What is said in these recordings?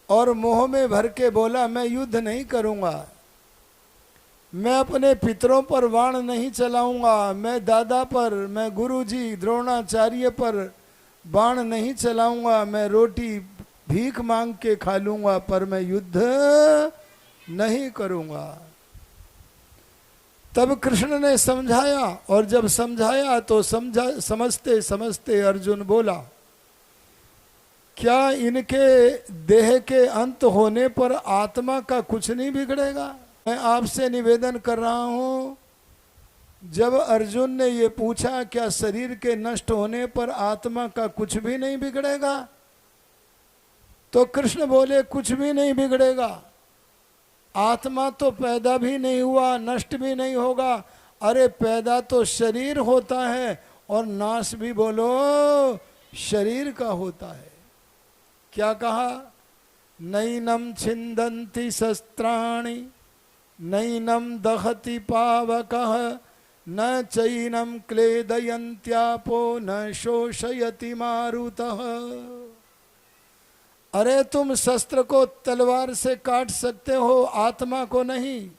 और मोह में भर के बोला मैं युद्ध नहीं करूंगा, मैं अपने पितरों पर बाण नहीं चलाऊंगा, मैं दादा पर, मैं गुरुजी द्रोणाचार्य पर बाण नहीं चलाऊंगा, मैं रोटी भीख मांग के खा लूंगा, पर मैं युद्ध नहीं करूंगा। तब कृष्ण ने समझाया, और जब समझाया तो समझते समझते अर्जुन बोला, क्या इनके देह के अंत होने पर आत्मा का कुछ नहीं बिगड़ेगा? मैं आपसे निवेदन कर रहा हूं, जब अर्जुन ने ये पूछा क्या शरीर के नष्ट होने पर आत्मा का कुछ भी नहीं बिगड़ेगा, तो कृष्ण बोले कुछ भी नहीं बिगड़ेगा, आत्मा तो पैदा भी नहीं हुआ, नष्ट भी नहीं होगा। अरे पैदा तो शरीर होता है और नाश भी बोलो शरीर का होता है। क्या कहा? नैनम छिंदन्ति शस्त्राणि नैनम दहति पावकः न चैनम क्लेदयन्त्यापो न शोषयति मारुतः। अरे तुम शस्त्र को तलवार से काट सकते हो, आत्मा को नहीं।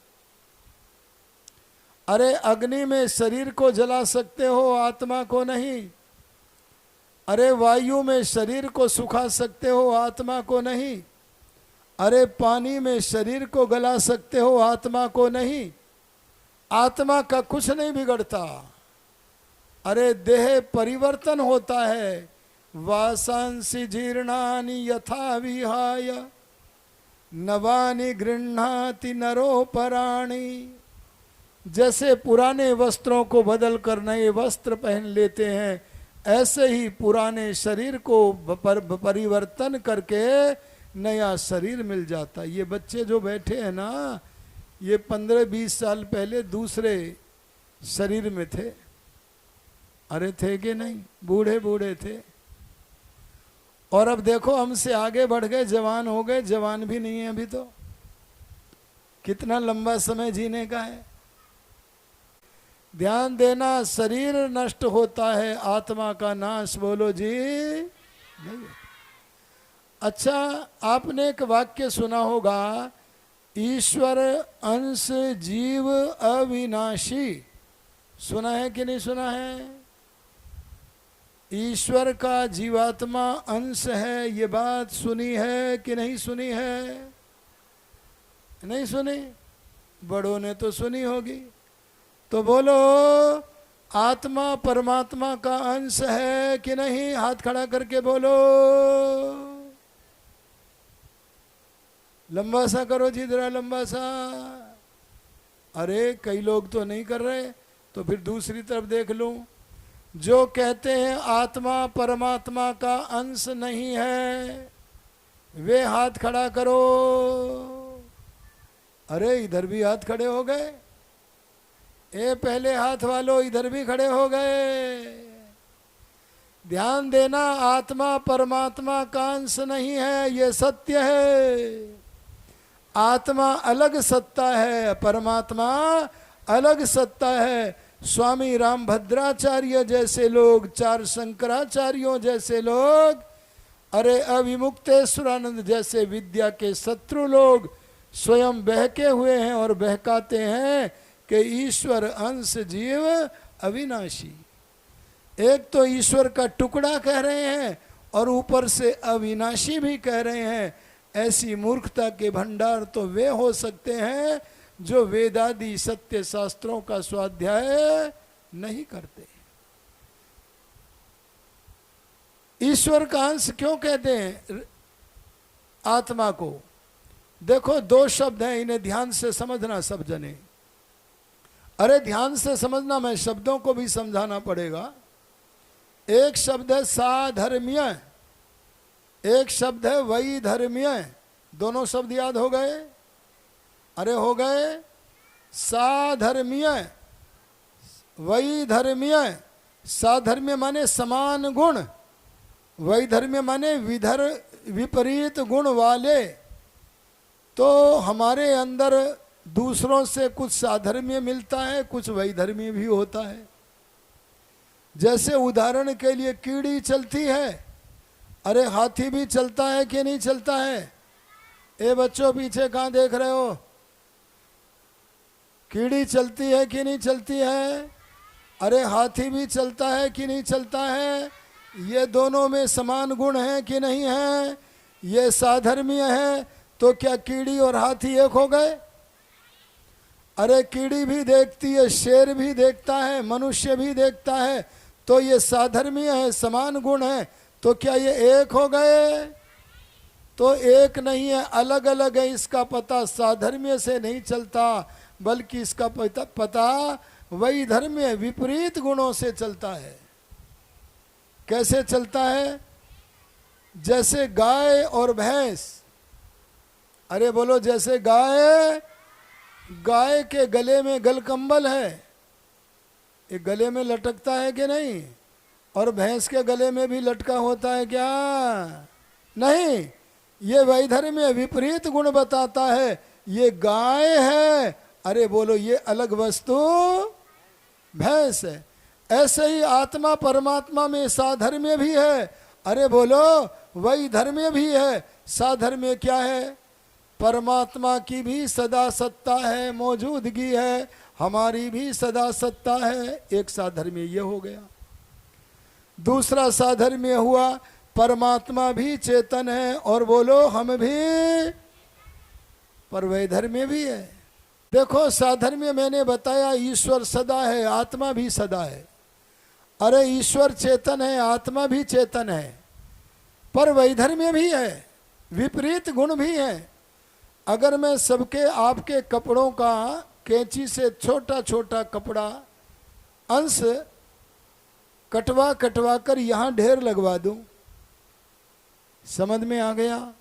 अरे अग्नि में शरीर को जला सकते हो, आत्मा को नहीं। अरे वायु में शरीर को सुखा सकते हो, आत्मा को नहीं। अरे पानी में शरीर को गला सकते हो, आत्मा को नहीं। आत्मा का कुछ नहीं बिगड़ता। अरे देह परिवर्तन होता है। वासांसि जीर्णानि यथा विहाय नवानि गृह्णाति नरोपराणि। जैसे पुराने वस्त्रों को बदल कर नए वस्त्र पहन लेते हैं, ऐसे ही पुराने शरीर को परिवर्तन करके नया शरीर मिल जाता। ये बच्चे जो बैठे हैं ना, ये 15-20 साल पहले दूसरे शरीर में थे। अरे थे कि नहीं? बूढ़े बूढ़े थे। और अब देखो हमसे आगे बढ़ गए, जवान हो गए। जवान भी नहीं है अभी तो। कितना लंबा समय जीने का है। ध्यान देना, शरीर नष्ट होता है, आत्मा का नाश बोलो जी नहीं। अच्छा, आपने एक वाक्य सुना होगा, ईश्वर अंश जीव अविनाशी। सुना है कि नहीं सुना है? ईश्वर का जीवात्मा अंश है, ये बात सुनी है कि नहीं सुनी है? नहीं सुनी? बड़ों ने तो सुनी होगी। तो बोलो, आत्मा परमात्मा का अंश है कि नहीं? हाथ खड़ा करके बोलो। लंबा सा करो जी, जरा लंबा सा। अरे कई लोग तो नहीं कर रहे, तो फिर दूसरी तरफ देख लूं। जो कहते हैं आत्मा परमात्मा का अंश नहीं है, वे हाथ खड़ा करो। अरे इधर भी हाथ खड़े हो गए। ए पहले हाथ वालों, इधर भी खड़े हो गए। ध्यान देना, आत्मा परमात्मा का अंश नहीं है, ये सत्य है। आत्मा अलग सत्ता है, परमात्मा अलग सत्ता है। स्वामी रामभद्राचार्य जैसे लोग, 4 शंकराचार्यों जैसे लोग, अरे अविमुक्तेश्वरानंद जैसे विद्या के शत्रु लोग स्वयं बहके हुए हैं और बहकाते हैं कि ईश्वर अंश जीव अविनाशी। एक तो ईश्वर का टुकड़ा कह रहे हैं और ऊपर से अविनाशी भी कह रहे हैं। ऐसी मूर्खता के भंडार तो वे हो सकते हैं जो वेदादि सत्य शास्त्रों का स्वाध्याय नहीं करते। ईश्वर का अंश क्यों कहते हैं आत्मा को? देखो 2 शब्द हैं, इन्हें ध्यान से समझना सब जने। अरे ध्यान से समझना, मैं शब्दों को भी समझाना पड़ेगा। एक शब्द है साधर्म्य, एक शब्द है वैधर्म्य। दोनों शब्द याद हो गए? अरे हो गए। साधर्म्य वैधर्म्य। साधर्म्य माने समान गुण, वैधर्म्य माने विपरीत गुण वाले। तो हमारे अंदर दूसरों से कुछ साधर्म्य मिलता है, कुछ वैधर्म्य भी होता है। जैसे उदाहरण के लिए कीड़ी चलती है, अरे हाथी भी चलता है कि नहीं चलता है? ए बच्चों, पीछे कहाँ देख रहे हो? कीड़ी चलती है कि नहीं चलती है? अरे हाथी भी चलता है कि नहीं चलता है? ये दोनों में समान गुण है कि नहीं है? ये साधर्मीय है, तो क्या कीड़ी और हाथी एक हो गए? अरे कीड़ी भी देखती है, शेर भी देखता है, मनुष्य भी देखता है, तो ये साधर्मीय है, समान गुण है, तो क्या ये एक हो गए? तो एक नहीं है, अलग अलग है। इसका पता साधर्म्य से नहीं चलता, बल्कि इसका पता वही धर्म्य विपरीत गुणों से चलता है। कैसे चलता है? जैसे गाय और भैंस। अरे बोलो, जैसे गाय के गले में गलकंबल है, ये गले में लटकता है कि नहीं? और भैंस के गले में भी लटका होता है क्या? नहीं। ये वैधर्म्य विपरीत गुण बताता है। ये गाय है, अरे बोलो ये अलग वस्तु भैंस है। ऐसे ही आत्मा परमात्मा में साधर्म्य भी है, अरे बोलो वैधर्म्य भी है। साधर्म्य क्या है? परमात्मा की भी सदा सत्ता है, मौजूदगी है, हमारी भी सदा सत्ता है। एक साधर्म्य ये हो गया। दूसरा साधर्म्य हुआ परमात्मा भी चेतन है, और बोलो हम भी, पर वैधर्म्य भी है। देखो साधर्म्य मैंने बताया, ईश्वर सदा है, आत्मा भी सदा है। अरे ईश्वर चेतन है, आत्मा भी चेतन है, पर वैधर्म्य भी है, विपरीत गुण भी है। अगर मैं सबके आपके कपड़ों का कैंची से छोटा छोटा कपड़ा अंश कटवा कटवा कर यहाँ ढेर लगवा दूं, समझ में आ गया?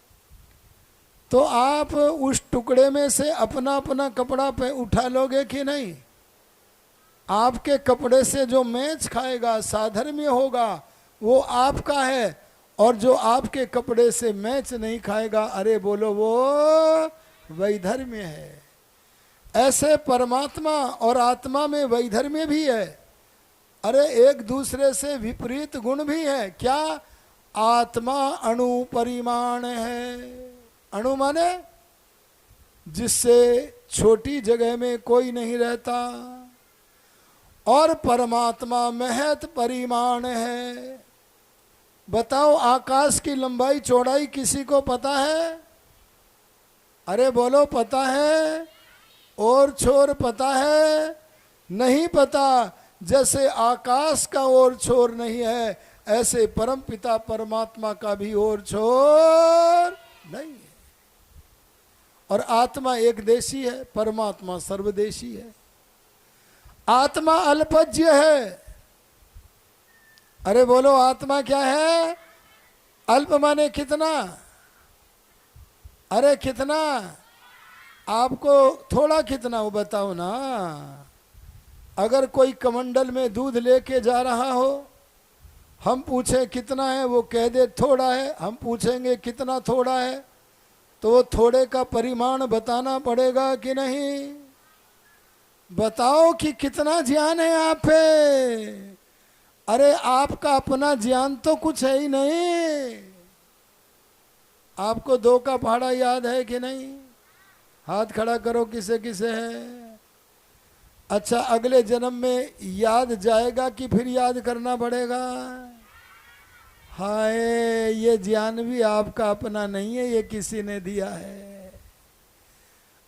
तो आप उस टुकड़े में से अपना अपना कपड़ा पे उठा लोगे कि नहीं? आपके कपड़े से जो मैच खाएगा, साधर्म्य होगा, वो आपका है, और जो आपके कपड़े से मैच नहीं खाएगा, अरे बोलो वो वैधर्म्य है। ऐसे परमात्मा और आत्मा में वैधर्म्य भी है। अरे एक दूसरे से विपरीत गुण भी है। क्या? आत्मा अणु परिमाण है। अणु माने जिससे छोटी जगह में कोई नहीं रहता, और परमात्मा महत परिमाण है। बताओ आकाश की लंबाई चौड़ाई किसी को पता है? अरे बोलो पता है? और छोर पता है? नहीं पता। जैसे आकाश का और छोर नहीं है, ऐसे परमपिता परमात्मा का भी और छोर नहीं है। और आत्मा एक देशी है, परमात्मा सर्वदेशी है। आत्मा अल्पज्य है। अरे बोलो आत्मा क्या है? अल्प माने कितना? अरे कितना? आपको थोड़ा कितना वो बताओ ना। अगर कोई कमंडल में दूध लेके जा रहा हो, हम पूछें कितना है, वो कह दे थोड़ा है, हम पूछेंगे कितना थोड़ा है, तो वो थोड़े का परिमाण बताना पड़ेगा कि नहीं? बताओ कि कितना ज्ञान है आप पे। अरे आपका अपना ज्ञान तो कुछ है ही नहीं। आपको दो का पहाड़ा याद है कि नहीं? हाथ खड़ा करो किसे किसे है। अच्छा, अगले जन्म में याद जाएगा कि फिर याद करना पड़ेगा? हाय, ये ज्ञान भी आपका अपना नहीं है, ये किसी ने दिया है।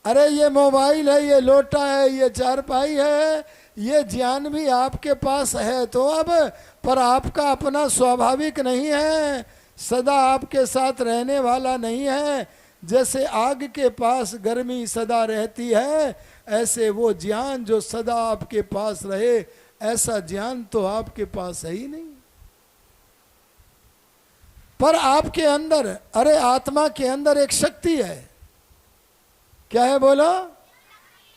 अरे ये मोबाइल है, ये लोटा है, ये चारपाई है, ये ज्ञान भी आपके पास है तो अब, पर आपका अपना स्वाभाविक नहीं है, सदा आपके साथ रहने वाला नहीं है। जैसे आग के पास गर्मी सदा रहती है, ऐसे वो ज्ञान जो सदा आपके पास रहे, ऐसा ज्ञान तो आपके पास है ही नहीं। पर आपके अंदर, अरे आत्मा के अंदर एक शक्ति है। क्या है बोलो?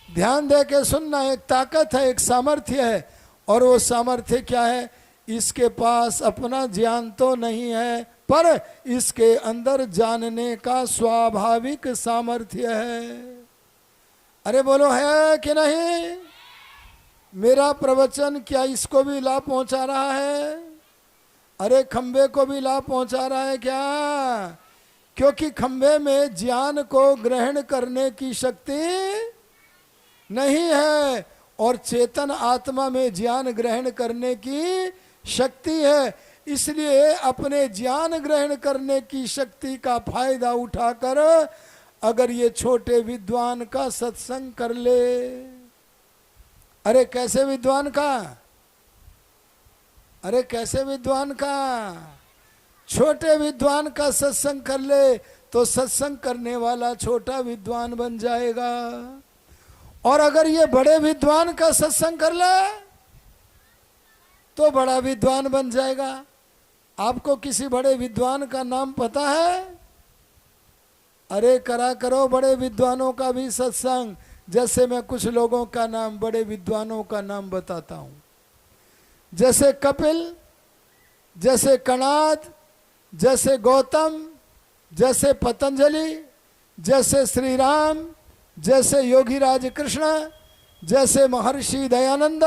ध्यान दे के सुनना। एक ताकत है, एक सामर्थ्य है। और वो सामर्थ्य क्या है? इसके पास अपना ज्ञान तो नहीं है, पर इसके अंदर जानने का स्वाभाविक सामर्थ्य है। अरे बोलो है कि नहीं? मेरा प्रवचन क्या इसको भी लाभ पहुंचा रहा है? अरे खंबे को भी लाभ पहुंचा रहा है क्या? क्योंकि खंभे में ज्ञान को ग्रहण करने की शक्ति नहीं है और चेतन आत्मा में ज्ञान ग्रहण करने की शक्ति है। इसलिए अपने ज्ञान ग्रहण करने की शक्ति का फायदा उठाकर अगर ये छोटे विद्वान का सत्संग कर ले, अरे कैसे विद्वान का, अरे कैसे विद्वान का, छोटे विद्वान का सत्संग कर ले तो सत्संग करने वाला छोटा विद्वान बन जाएगा। और अगर ये बड़े विद्वान का सत्संग कर ले तो बड़ा विद्वान बन जाएगा। आपको किसी बड़े विद्वान का नाम पता है? अरे करा करो बड़े विद्वानों का भी सत्संग। जैसे मैं कुछ लोगों का नाम, बड़े विद्वानों का नाम बताता हूं, जैसे कपिल, जैसे कणाद, जैसे गौतम, जैसे पतंजलि, जैसे श्री राम, जैसे योगीराज कृष्ण, जैसे महर्षि दयानंद।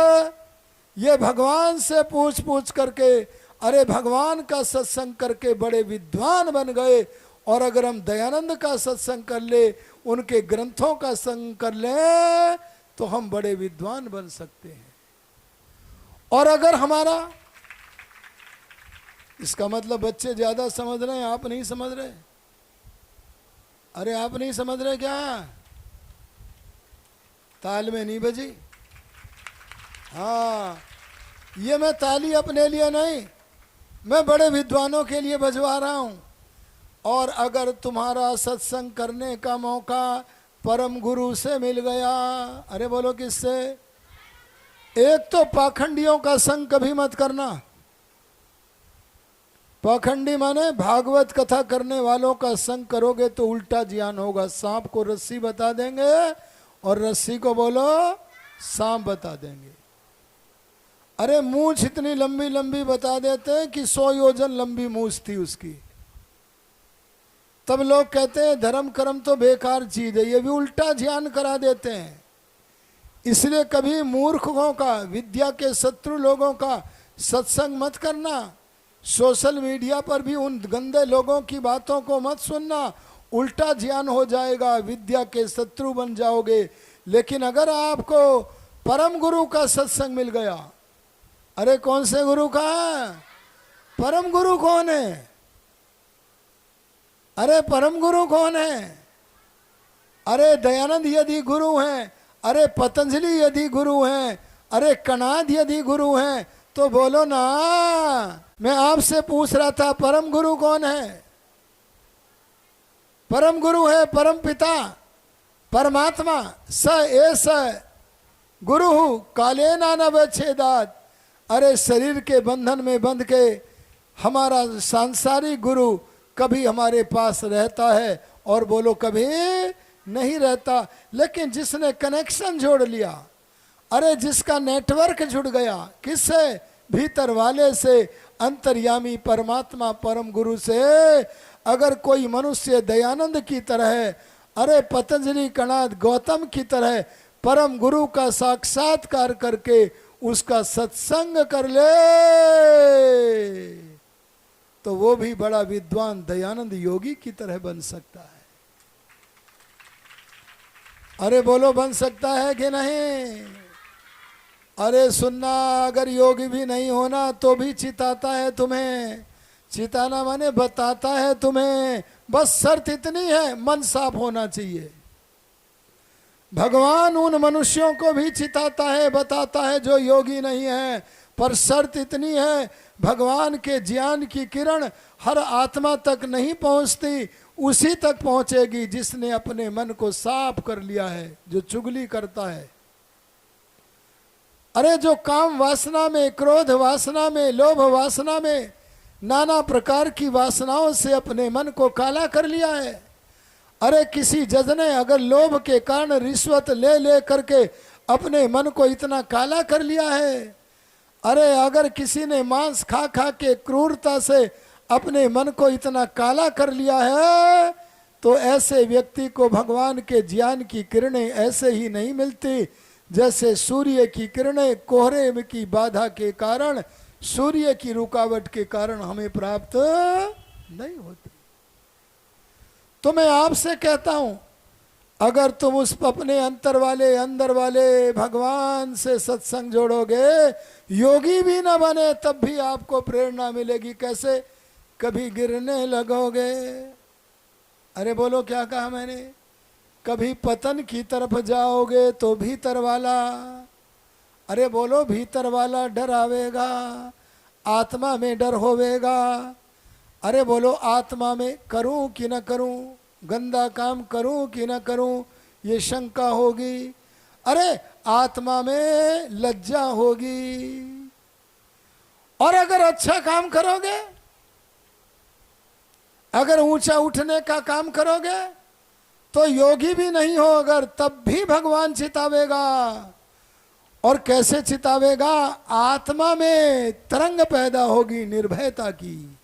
ये भगवान से पूछ पूछ करके, अरे भगवान का सत्संग करके बड़े विद्वान बन गए। और अगर हम दयानंद का सत्संग कर ले, उनके ग्रंथों का संग कर ले, तो हम बड़े विद्वान बन सकते हैं। और अगर हमारा, इसका मतलब बच्चे ज्यादा समझ रहे हैं, आप नहीं समझ रहे। अरे आप नहीं समझ रहे क्या? ताल में नहीं बजी। हाँ, ये मैं ताली अपने लिए नहीं, मैं बड़े विद्वानों के लिए बजवा रहा हूं। और अगर तुम्हारा सत्संग करने का मौका परम गुरु से मिल गया, अरे बोलो किससे? एक तो पाखंडियों का संग कभी मत करना। पाखंडी माने भागवत कथा करने वालों का संग करोगे तो उल्टा ज्ञान होगा। सांप को रस्सी बता देंगे और रस्सी को बोलो सांप बता देंगे। अरे मूंछ इतनी लंबी लंबी बता देते हैं कि 100 योजन लंबी मूंछ थी उसकी। तब लोग कहते हैं धर्म कर्म तो बेकार चीज है। ये भी उल्टा ज्ञान करा देते हैं। इसलिए कभी मूर्खों का, विद्या के शत्रु लोगों का सत्संग मत करना। सोशल मीडिया पर भी उन गंदे लोगों की बातों को मत सुनना, उल्टा ज्ञान हो जाएगा, विद्या के शत्रु बन जाओगे। लेकिन अगर आपको परम गुरु का सत्संग मिल गया, अरे कौन से गुरु का? परम गुरु कौन है? अरे परम गुरु कौन है? अरे दयानंद यदि गुरु हैं, अरे पतंजलि यदि गुरु हैं, अरे कणाद यदि गुरु हैं, तो बोलो ना। मैं आपसे पूछ रहा था परम गुरु कौन है? परम गुरु है परम पिता परमात्मा। स एस गुरु काले न वेच्छेदात्। अरे शरीर के बंधन में बंध के हमारा सांसारिक गुरु कभी हमारे पास रहता है और बोलो कभी नहीं रहता। लेकिन जिसने कनेक्शन जोड़ लिया, अरे जिसका नेटवर्क जुड़ गया, किससे? भीतर वाले से, अंतर्यामी परमात्मा परम गुरु से। अगर कोई मनुष्य दयानंद की तरह, अरे पतंजलि कणाद गौतम की तरह परम गुरु का साक्षात्कार करके उसका सत्संग कर ले, तो वो भी बड़ा विद्वान दयानंद योगी की तरह बन सकता है। अरे बोलो बन सकता है कि नहीं? अरे सुनना, अगर योगी भी नहीं होना तो भी चिताता है तुम्हें। चिताना माने बताता है तुम्हें। बस शर्त इतनी है, मन साफ होना चाहिए। भगवान उन मनुष्यों को भी चिताता है, बताता है जो योगी नहीं है। पर शर्त इतनी है, भगवान के ज्ञान की किरण हर आत्मा तक नहीं पहुंचती, उसी तक पहुंचेगी जिसने अपने मन को साफ कर लिया है। जो चुगली करता है, अरे जो काम वासना में, क्रोध वासना में, लोभ वासना में, नाना प्रकार की वासनाओं से अपने मन को काला कर लिया है। अरे किसी जज ने अगर लोभ के कारण रिश्वत ले ले करके अपने मन को इतना काला कर लिया है, अरे अगर किसी ने मांस खा खा के क्रूरता से अपने मन को इतना काला कर लिया है, तो ऐसे व्यक्ति को भगवान के ज्ञान की किरणें ऐसे ही नहीं मिलती जैसे सूर्य की किरणें कोहरे की बाधा के कारण, सूर्य की रुकावट के कारण हमें प्राप्त नहीं होती। तो मैं आपसे कहता हूं, अगर तुम उस अपने अंदर वाले भगवान से सत्संग जोड़ोगे, योगी भी न बने तब भी आपको प्रेरणा मिलेगी। कैसे? कभी गिरने लगोगे, अरे बोलो क्या कहा मैंने, कभी पतन की तरफ जाओगे तो भीतर वाला, अरे बोलो भीतर वाला डरावेगा, आत्मा में डर होवेगा। अरे बोलो आत्मा में करूं कि न करूं, गंदा काम करूं कि न करूं, ये शंका होगी। अरे आत्मा में लज्जा होगी। और अगर अच्छा काम करोगे, अगर ऊंचा उठने का काम करोगे, तो योगी भी नहीं हो अगर, तब भी भगवान चितावेगा। और कैसे चितावेगा? आत्मा में तरंग पैदा होगी निर्भयता की,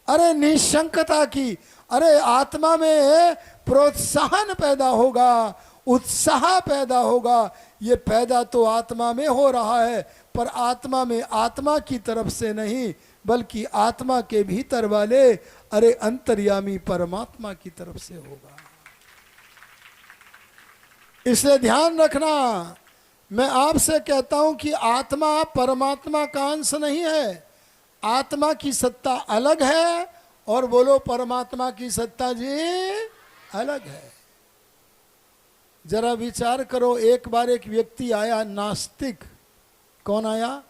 अरे निशंकता की। अरे आत्मा में प्रोत्साहन पैदा होगा, उत्साह पैदा होगा। ये पैदा तो आत्मा में हो रहा है, पर आत्मा में आत्मा की तरफ से नहीं, बल्कि आत्मा के भीतर वाले अरे अंतर्यामी परमात्मा की तरफ से होगा। इसलिए ध्यान रखना, मैं आपसे कहता हूं कि आत्मा परमात्मा का अंश नहीं है। आत्मा की सत्ता अलग है और बोलो परमात्मा की सत्ता जी अलग है। जरा विचार करो, एक बार एक व्यक्ति आया नास्तिक। कौन आया?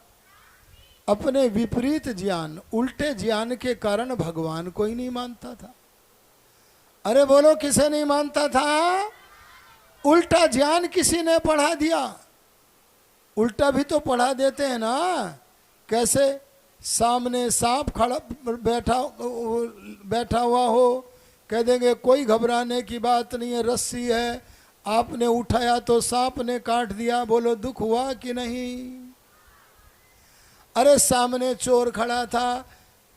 अपने विपरीत ज्ञान, उल्टे ज्ञान के कारण भगवान को ही नहीं मानता था। अरे बोलो किसे नहीं मानता था? उल्टा ज्ञान किसी ने पढ़ा दिया। उल्टा भी तो पढ़ा देते हैं ना। कैसे? सामने सांप खड़ा बैठा हुआ हो, कह देंगे कोई घबराने की बात नहीं है, रस्सी है, आपने उठाया तो सांप ने काट दिया, बोलो दुख हुआ कि नहीं? अरे सामने चोर खड़ा था,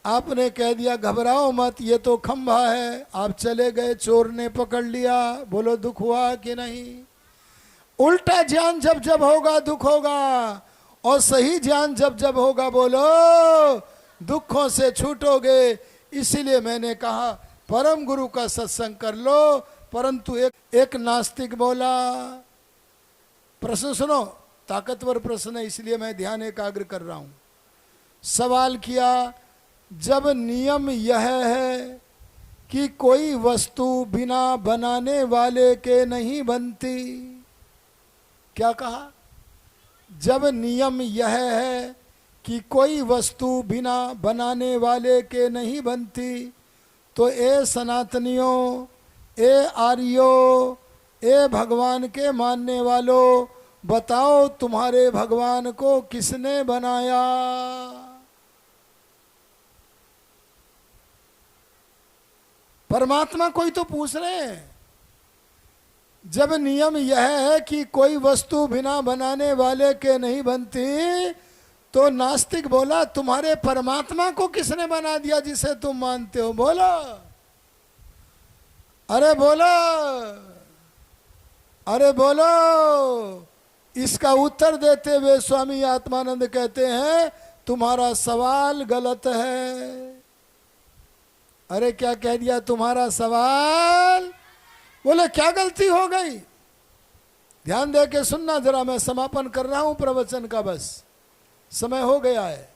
आपने कह दिया घबराओ मत, ये तो खंभा है, आप चले गए, चोर ने पकड़ लिया, बोलो दुख हुआ कि नहीं? उल्टा ज्ञान जब जब होगा दुख होगा, और सही ज्ञान जब जब होगा बोलो दुखों से छूटोगे। इसीलिए मैंने कहा परम गुरु का सत्संग कर लो। परंतु एक नास्तिक बोला, प्रश्न सुनो, ताकतवर प्रश्न है, इसलिए मैं ध्यान एकाग्र कर रहा हूं। सवाल किया, जब नियम यह है कि कोई वस्तु बिना बनाने वाले के नहीं बनती, क्या कहा? जब नियम यह है कि कोई वस्तु बिना बनाने वाले के नहीं बनती, तो ए सनातनियों, ए आर्यों, ए भगवान के मानने वालों, बताओ तुम्हारे भगवान को किसने बनाया? परमात्मा कोई तो पूछ रहे हैं। जब नियम यह है कि कोई वस्तु बिना बनाने वाले के नहीं बनती, तो नास्तिक बोला तुम्हारे परमात्मा को किसने बना दिया जिसे तुम मानते हो? बोलो, अरे बोलो, अरे बोलो। इसका उत्तर देते हुए स्वामी आत्मानंद कहते हैं तुम्हारा सवाल गलत है। अरे क्या कह दिया? तुम्हारा सवाल। बोले क्या गलती हो गई? ध्यान दे के सुनना जरा, मैं समापन कर रहा हूं प्रवचन का, बस समय हो गया है।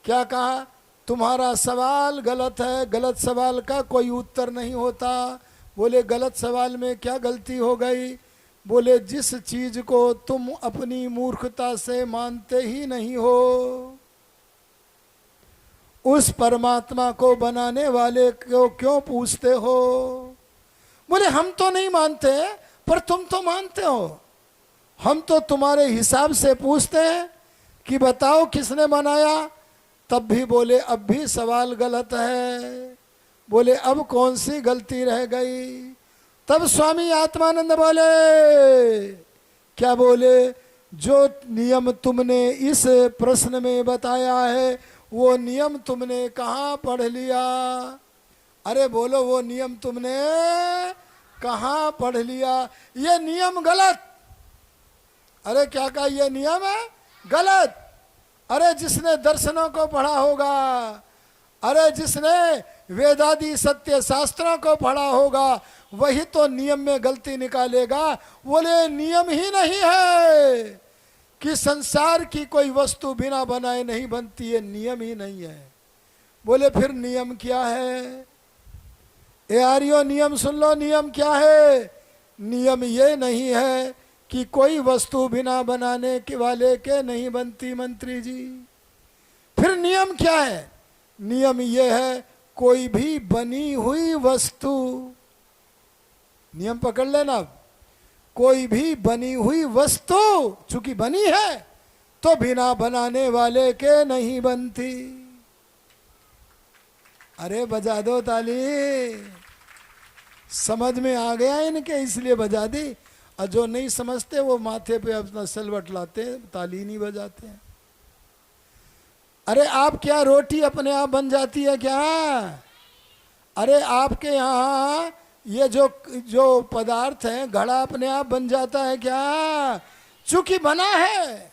क्या कहा? तुम्हारा सवाल गलत है, गलत सवाल का कोई उत्तर नहीं होता। बोले गलत सवाल में क्या गलती हो गई? बोले जिस चीज को तुम अपनी मूर्खता से मानते ही नहीं हो, उस परमात्मा को बनाने वाले को क्यों पूछते हो? बोले हम तो नहीं मानते, पर तुम तो मानते हो। हम तो तुम्हारे हिसाब से पूछते हैं कि बताओ किसने बनाया, तब भी बोले अब भी सवाल गलत है। बोले अब कौन सी गलती रह गई? तब स्वामी आत्मानंद बोले, क्या बोले? जो नियम तुमने इस प्रश्न में बताया है, वो नियम तुमने कहाँ पढ़ लिया? अरे बोलो वो नियम तुमने कहाँ पढ़ लिया? ये नियम गलत। अरे क्या कहा? ये नियम है गलत। अरे जिसने दर्शनों को पढ़ा होगा, अरे जिसने वेदादि सत्य शास्त्रों को पढ़ा होगा, वही तो नियम में गलती निकालेगा। बोले नियम ही नहीं है कि संसार की कोई वस्तु बिना बनाए नहीं बनती है, नियम ही नहीं है। बोले फिर नियम क्या है? ए आर्यो नियम सुन लो, नियम क्या है? नियम ये नहीं है कि कोई वस्तु बिना बनाने के वाले के नहीं बनती मंत्री जी। फिर नियम क्या है? नियम ये है कोई भी बनी हुई वस्तु, नियम पकड़ लेना, कोई भी बनी हुई वस्तु चूंकि बनी है तो बिना बनाने वाले के नहीं बनती। अरे बजा दो ताली, समझ में आ गया इनके इसलिए बजा दी। और जो नहीं समझते वो माथे पे अपना सलवट लाते, ताली नहीं बजाते हैं। अरे आप क्या रोटी अपने आप बन जाती है क्या? अरे आपके यहाँ ये जो पदार्थ है, घड़ा अपने आप बन जाता है क्या? चूंकि बना है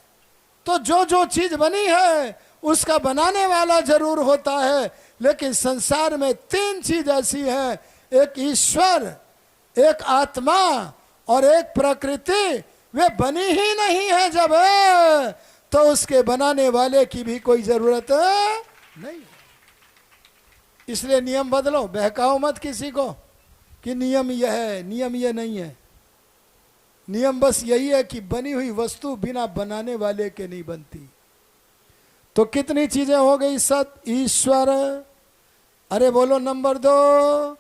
तो जो जो चीज बनी है उसका बनाने वाला जरूर होता है। लेकिन संसार में तीन चीज ऐसी है, एक ईश्वर, एक आत्मा और एक प्रकृति। वे बनी ही नहीं है जब, तो उसके बनाने वाले की भी कोई जरूरत नहीं। इसलिए नियम बदलो, बहकाओ मत किसी को कि नियम यह है, नियम यह नहीं है। नियम बस यही है कि बनी हुई वस्तु बिना बनाने वाले के नहीं बनती। तो कितनी चीजें हो गई? सत, ईश्वर, अरे बोलो नंबर 2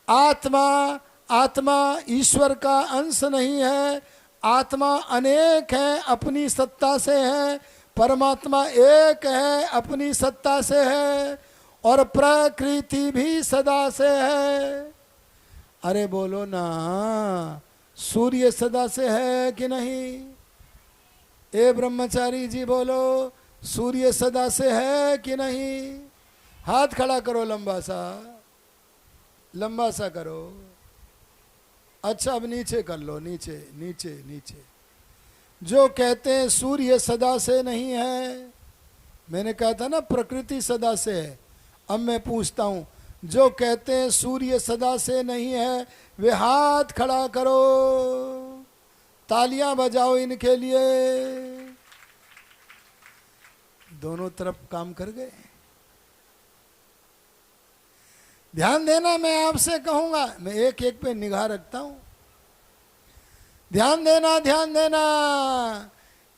आत्मा। आत्मा ईश्वर का अंश नहीं है, आत्मा अनेक है, अपनी सत्ता से है। परमात्मा एक है, अपनी सत्ता से है। और प्रकृति भी सदा से है। अरे बोलो ना, सूर्य सदा से है कि नहीं? ए ब्रह्मचारी जी बोलो, सूर्य सदा से है कि नहीं? हाथ खड़ा करो, लंबा सा करो। अच्छा अब नीचे कर लो, नीचे नीचे नीचे। जो कहते हैं सूर्य सदा से नहीं है, मैंने कहा था ना प्रकृति सदा से है। अब मैं पूछता हूं, जो कहते हैं सूर्य सदा से नहीं है वे हाथ खड़ा करो, तालियां बजाओ इनके लिए। दोनों तरफ काम कर गए। ध्यान देना, मैं आपसे कहूंगा, मैं एक एक पे निगाह रखता हूं। ध्यान देना, ध्यान देना।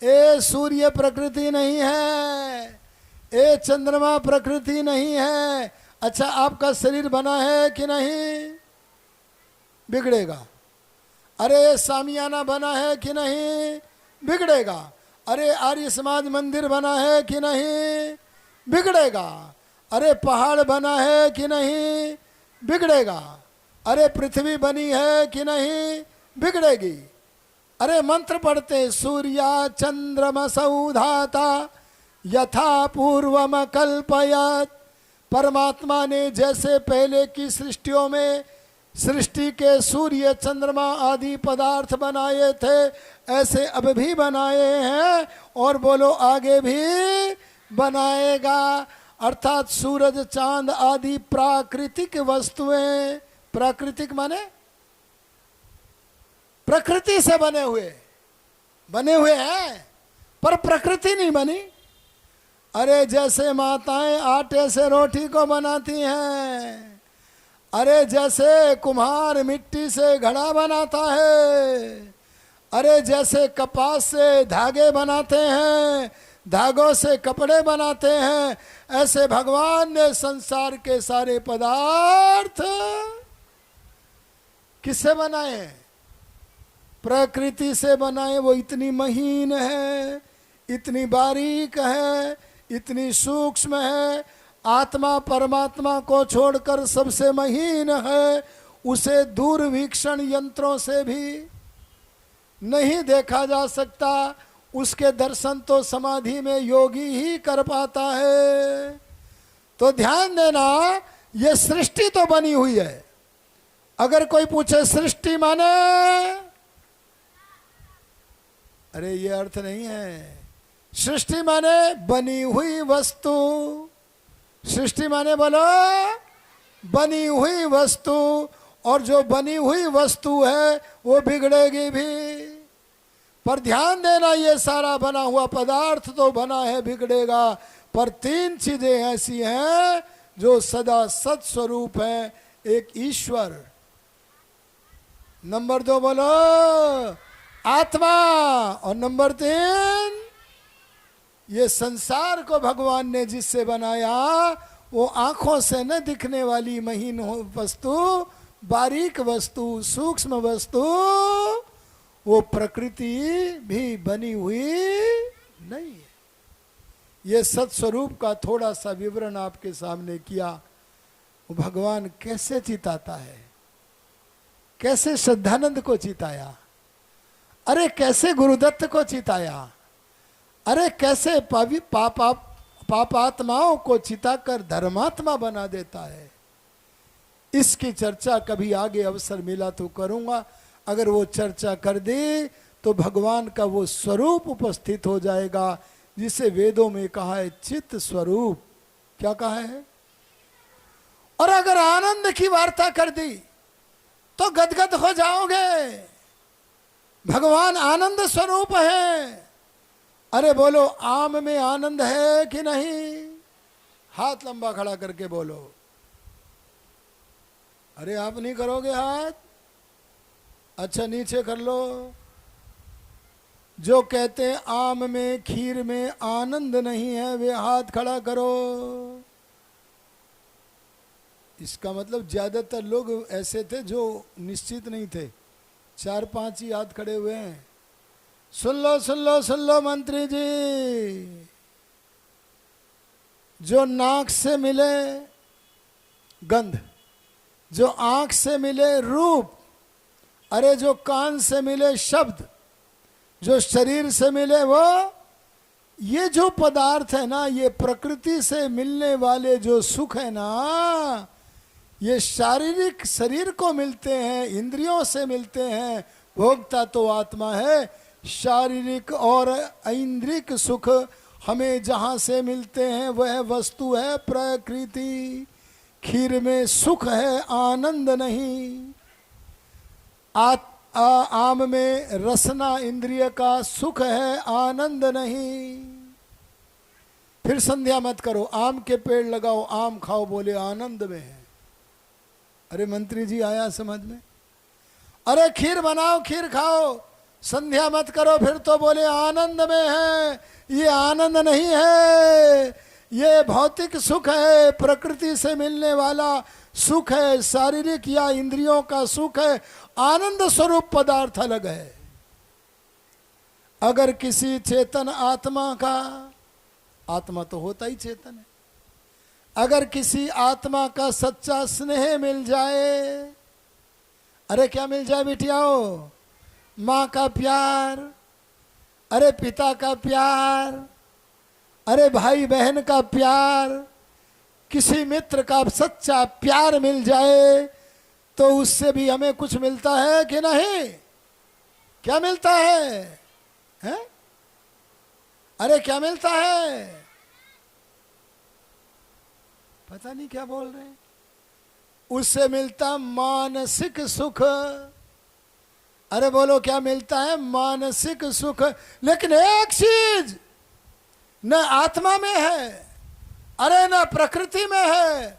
ए सूर्य प्रकृति नहीं है, ए चंद्रमा प्रकृति नहीं है। अच्छा आपका शरीर बना है कि नहीं? बिगड़ेगा। अरे सामियाना बना है कि नहीं? बिगड़ेगा। अरे आर्य समाज मंदिर बना है कि नहीं? बिगड़ेगा। अरे पहाड़ बना है कि नहीं? बिगड़ेगा। अरे पृथ्वी बनी है कि नहीं? बिगड़ेगी। अरे मंत्र पढ़ते, सूर्या चंद्रमसौ धाता यथा पूर्वम कल्पयत। परमात्मा ने जैसे पहले की सृष्टियों में सृष्टि के सूर्य चंद्रमा आदि पदार्थ बनाए थे, ऐसे अब भी बनाए हैं और बोलो आगे भी बनाएगा। अर्थात सूरज चांद आदि प्राकृतिक वस्तुएं, प्राकृतिक माने प्रकृति से बने हुए हैं, पर प्रकृति नहीं बनी। अरे जैसे माताएं आटे से रोटी को बनाती हैं, अरे जैसे कुम्हार मिट्टी से घड़ा बनाता है, अरे जैसे कपास से धागे बनाते हैं, धागों से कपड़े बनाते हैं, ऐसे भगवान ने संसार के सारे पदार्थ किससे बनाए? प्रकृति से बनाए। वो इतनी महीन है, इतनी बारीक है, इतनी सूक्ष्म है। आत्मा परमात्मा को छोड़कर सबसे महीन है, उसे दूरवीक्षण यंत्रों से भी नहीं देखा जा सकता। उसके दर्शन तो समाधि में योगी ही कर पाता है। तो ध्यान देना, ये सृष्टि तो बनी हुई है। अगर कोई पूछे सृष्टि माने, अरे ये अर्थ नहीं है। सृष्टि माने बनी हुई वस्तु। सृष्टि माने बोलो बनी हुई वस्तु, और जो बनी हुई वस्तु है वो बिगड़ेगी भी। पर ध्यान देना, ये सारा बना हुआ पदार्थ तो बना है, बिगड़ेगा, पर तीन चीजें ऐसी हैं जो सदा सत स्वरूप है। एक ईश्वर, नंबर 2 बोलो आत्मा, और नंबर 3 ये संसार को भगवान ने जिससे बनाया, वो आंखों से न दिखने वाली महीन वस्तु, बारीक वस्तु, सूक्ष्म वस्तु, वो प्रकृति भी बनी हुई नहीं है। ये सत्स्वरूप का थोड़ा सा विवरण आपके सामने किया। वो भगवान कैसे चिताता है, कैसे श्रद्धानंद को चिताया, अरे कैसे गुरुदत्त को चिताया, अरे कैसे पापात्माओं को चिताकर धर्मात्मा बना देता है। इसकी चर्चा कभी आगे अवसर मिला तो करूंगा। अगर वो चर्चा कर दी तो भगवान का वो स्वरूप उपस्थित हो जाएगा जिसे वेदों में कहा है चित्त स्वरूप। क्या कहा है? और अगर आनंद की वार्ता कर दी तो गदगद हो जाओगे। भगवान आनंद स्वरूप है। अरे बोलो, आम में आनंद है कि नहीं? हाथ लंबा खड़ा करके बोलो। अरे आप नहीं करोगे हाथ? अच्छा नीचे कर लो। जो कहते हैं आम में खीर में आनंद नहीं है, वे हाथ खड़ा करो। इसका मतलब ज्यादातर लोग ऐसे थे जो निश्चित नहीं थे, 4-5 ही हाथ खड़े हुए हैं। सुन लो सुन लो सुन लो मंत्री जी, जो नाक से मिले गंध, जो आंख से मिले रूप, अरे जो कान से मिले शब्द, जो शरीर से मिले वो, ये जो पदार्थ है ना, ये प्रकृति से मिलने वाले जो सुख है ना, ये शारीरिक शरीर को मिलते हैं, इंद्रियों से मिलते हैं। भोगता तो आत्मा है। शारीरिक और ऐन्द्रिक सुख हमें जहाँ से मिलते हैं वह वस्तु है प्रकृति। खीर में सुख है, आनंद नहीं। आम में रसना इंद्रिय का सुख है, आनंद नहीं। फिर संध्या मत करो, आम के पेड़ लगाओ, आम खाओ, बोले आनंद में है। अरे मंत्री जी आया समझ में? अरे खीर बनाओ, खीर खाओ, संध्या मत करो, फिर तो बोले आनंद में है। ये आनंद नहीं है, ये भौतिक सुख है, प्रकृति से मिलने वाला सुख है, शारीरिक या इंद्रियों का सुख है। आनंद स्वरूप पदार्थ अलग है। अगर किसी चेतन आत्मा का, आत्मा तो होता ही चेतन है, अगर किसी आत्मा का सच्चा स्नेह मिल जाए, अरे क्या मिल जाए बिटियाओ? माँ का प्यार, अरे पिता का प्यार, अरे भाई बहन का प्यार, किसी मित्र का सच्चा प्यार मिल जाए तो उससे भी हमें कुछ मिलता है कि नहीं? क्या मिलता है? हैं? अरे क्या मिलता है? पता नहीं क्या बोल रहे हैं। उससे मिलता मानसिक सुख। अरे बोलो क्या मिलता है? मानसिक सुख। लेकिन एक चीज न आत्मा में है, अरे न प्रकृति में है,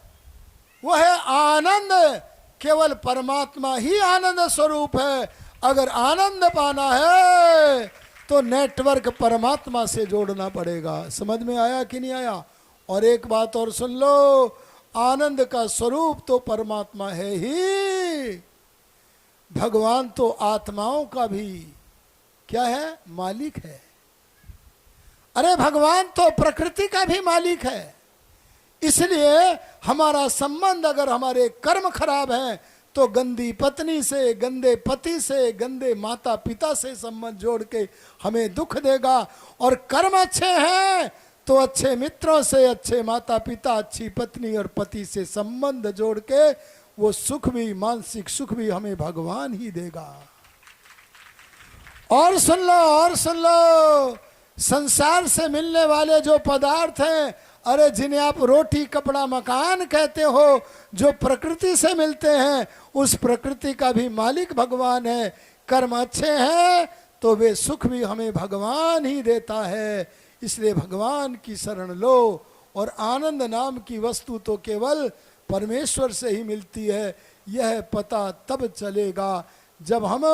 वो है आनंद। केवल परमात्मा ही आनंद स्वरूप है। अगर आनंद पाना है तो नेटवर्क परमात्मा से जोड़ना पड़ेगा। समझ में आया कि नहीं आया? और एक बात और सुन लो, आनंद का स्वरूप तो परमात्मा है ही। भगवान तो आत्माओं का भी क्या है? मालिक है। अरे भगवान तो प्रकृति का भी मालिक है। इसलिए हमारा संबंध, अगर हमारे कर्म खराब हैं तो गंदी पत्नी से, गंदे पति से, गंदे माता पिता से संबंध जोड़ के हमें दुख देगा। और कर्म अच्छे हैं तो अच्छे मित्रों से, अच्छे माता पिता, अच्छी पत्नी और पति से संबंध जोड़ के वो सुख भी, मानसिक सुख भी हमें भगवान ही देगा। और सुन लो, और सुन लो, संसार से मिलने वाले जो पदार्थ हैं, अरे जिन्हें आप रोटी कपड़ा मकान कहते हो, जो प्रकृति से मिलते हैं, उस प्रकृति का भी मालिक भगवान है। कर्म अच्छे हैं तो वे सुख भी हमें भगवान ही देता है। इसलिए भगवान की शरण लो, और आनंद नाम की वस्तु तो केवल परमेश्वर से ही मिलती है। यह पता तब चलेगा जब हम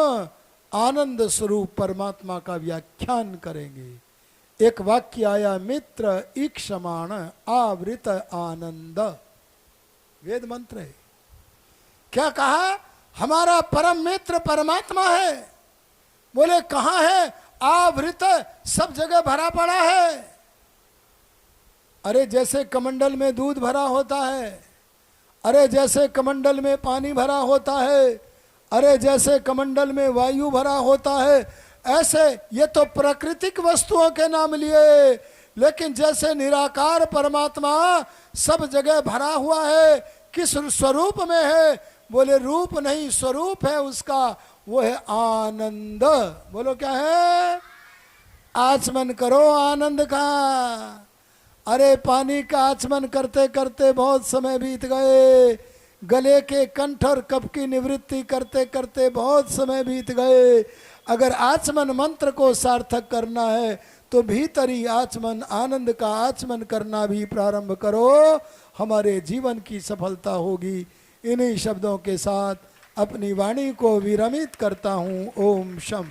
आनंद स्वरूप परमात्मा का व्याख्यान करेंगे। एक वाक्य आया, मित्र ईक्षमाण आवृत आनंद, वेद मंत्र है। क्या कहा? हमारा परम मित्र परमात्मा है। बोले कहाँ है? आवृत, सब जगह भरा पड़ा है। अरे जैसे कमंडल में दूध भरा होता है, अरे जैसे कमंडल में पानी भरा होता है, अरे जैसे कमंडल में वायु भरा होता है, ऐसे ये तो प्राकृतिक वस्तुओं के नाम लिए, लेकिन जैसे निराकार परमात्मा सब जगह भरा हुआ है। किस स्वरूप में है? बोले रूप नहीं, स्वरूप है उसका, वो है आनंद। बोलो क्या है? आचमन करो आनंद का। अरे पानी का आचमन करते करते बहुत समय बीत गए, गले के कंठ और कफ की निवृत्ति करते करते बहुत समय बीत गए। अगर आचमन मंत्र को सार्थक करना है तो भीतरी आचमन, आनंद का आचमन करना भी प्रारंभ करो, हमारे जीवन की सफलता होगी। इन्हीं शब्दों के साथ अपनी वाणी को विरमित करता हूँ। ओम शम।